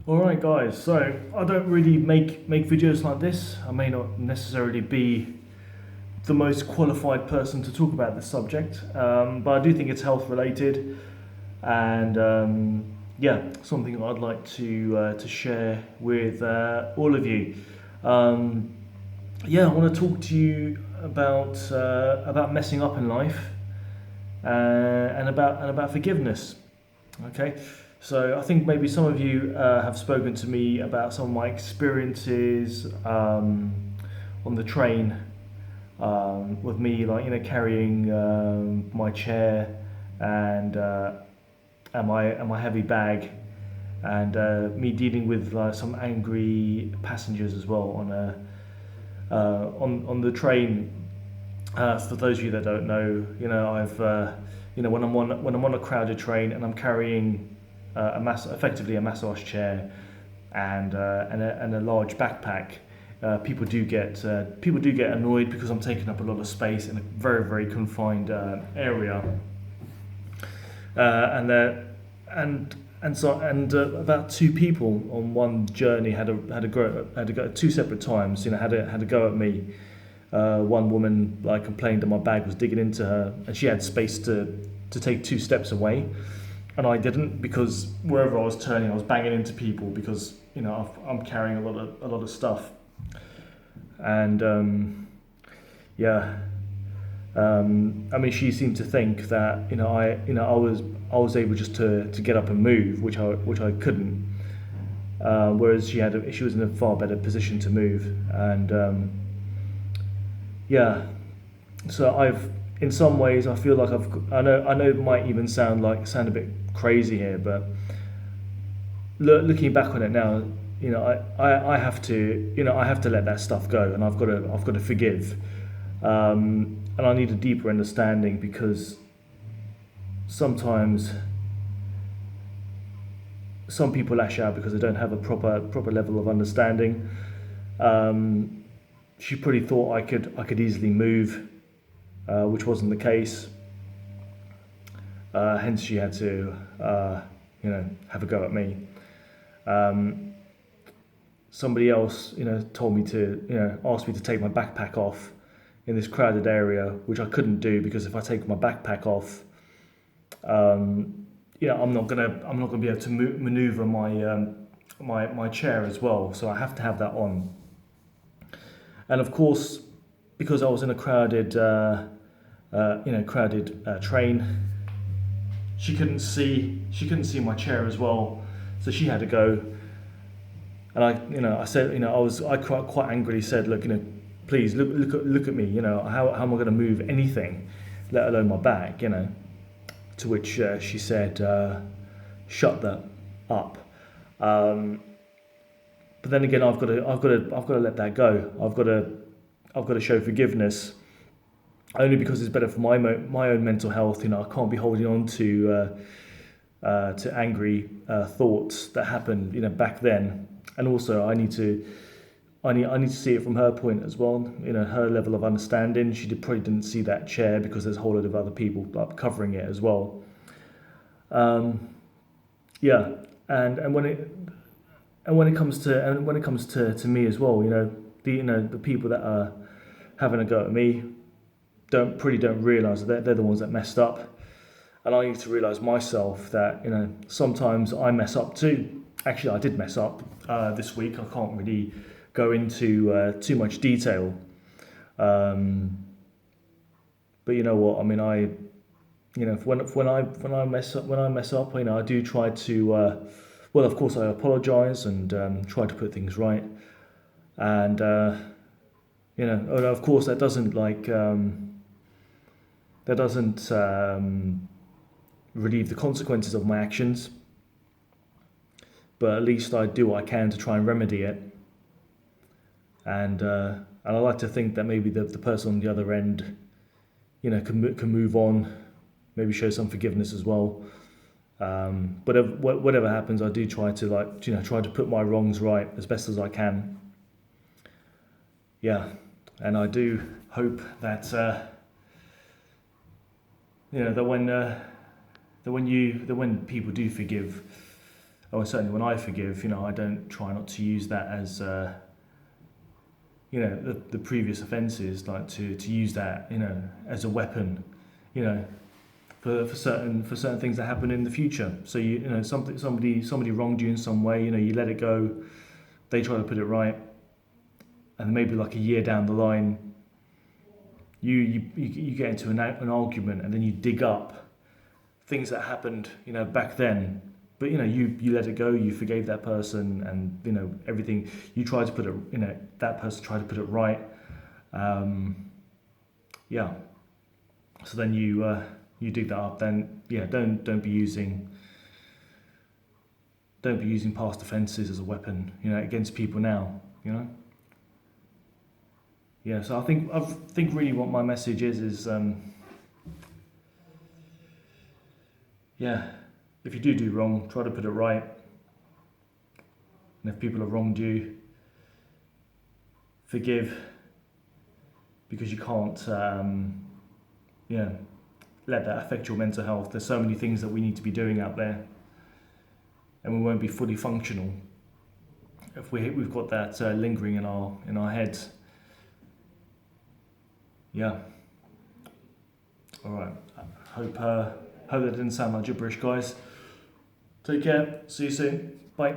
Alright guys, so I don't really make videos like this. I may not necessarily be the most qualified person to talk about this subject, but I do think it's health related and yeah, something I'd like to share with all of you. Um, yeah, I want to talk to you about messing up in life and about forgiveness. Okay, so I think maybe some of you have spoken to me about some of my experiences on the train with me, like carrying my chair and and my heavy bag, and me dealing with some angry passengers as well on the train. For those of you that don't know, I've when I'm on a crowded train and I'm carrying effectively a massage chair and a large backpack. People do get annoyed because I'm taking up a lot of space in a very very confined area, and about two people on one journey had a go at two separate times. Had a go at me. One woman complained that my bag was digging into her, and she had space to take two steps away, and I didn't because wherever I was turning, I was banging into people because I'm carrying a lot of stuff, and yeah, I mean she seemed to think that I was able just to get up and move, which I couldn't, whereas she was in a far better position to move, and yeah. So in some ways, I feel like I know it might even sound a bit crazy here, but looking back on it now, I have to, I have to let that stuff go, and I've got to forgive, and I need a deeper understanding because sometimes some people lash out because they don't have a proper level of understanding. Um, she probably thought I could easily move, which wasn't the case. Hence, she had to, have a go at me. Um, Somebody else, told me to, asked me to take my backpack off in this crowded area, which I couldn't do because if I take my backpack off, I'm not gonna be able to maneuver my chair as well. So I have to have that on. And of course, because I was in a crowded train, she couldn't see my chair as well, so she had to go. And I said, I quite angrily said, look, please look at me, how am I going to move anything, let alone my bag, To which she said, shut that up. Um, but then again, I've got to let that go. I've got to show forgiveness only because it's better for my own mental health. I can't be holding on to angry thoughts that happened, back then. And also, I need to see it from her point as well. Her level of understanding. Probably didn't see that chair because there's a whole lot of other people covering it as well. Yeah, and when it comes to me as well, the people that are having a go at me don't realize that they're the ones that messed up, and I need to realize myself that sometimes I mess up too. Actually, I did mess up this week. I can't really go into too much detail, um, but you know what? I mean, when I mess up, I do try to. Well, of course, I apologize and try to put things right, and of course, that doesn't relieve the consequences of my actions, but at least I do what I can to try and remedy it. And I like to think that maybe the person on the other end, can move on, maybe show some forgiveness as well. But whatever happens, I do try to try to put my wrongs right as best as I can. Yeah, and I do hope that that when people do forgive, or certainly when I forgive, I don't try not to use that as, the previous offences, like to use that, as a weapon, you know, for certain things that happen in the future. So somebody wronged you in some way, you let it go. They try to put it right, and maybe like a year down the line, you get into an argument, and then you dig up things that happened, back then. But you let it go. You forgave that person, and everything. You try to put it, that person tried to put it right. Yeah. So then you dig that up. Then don't be using past offences as a weapon, against people now. Yeah. So I think really what my message is yeah. If you do wrong, try to put it right. And if people have wronged you, forgive, because you can't, let that affect your mental health. There's so many things that we need to be doing out there, and we won't be fully functional if we've got that lingering in our heads. Yeah. All right. Hope that didn't sound like gibberish, guys. Take care. See you soon. Bye.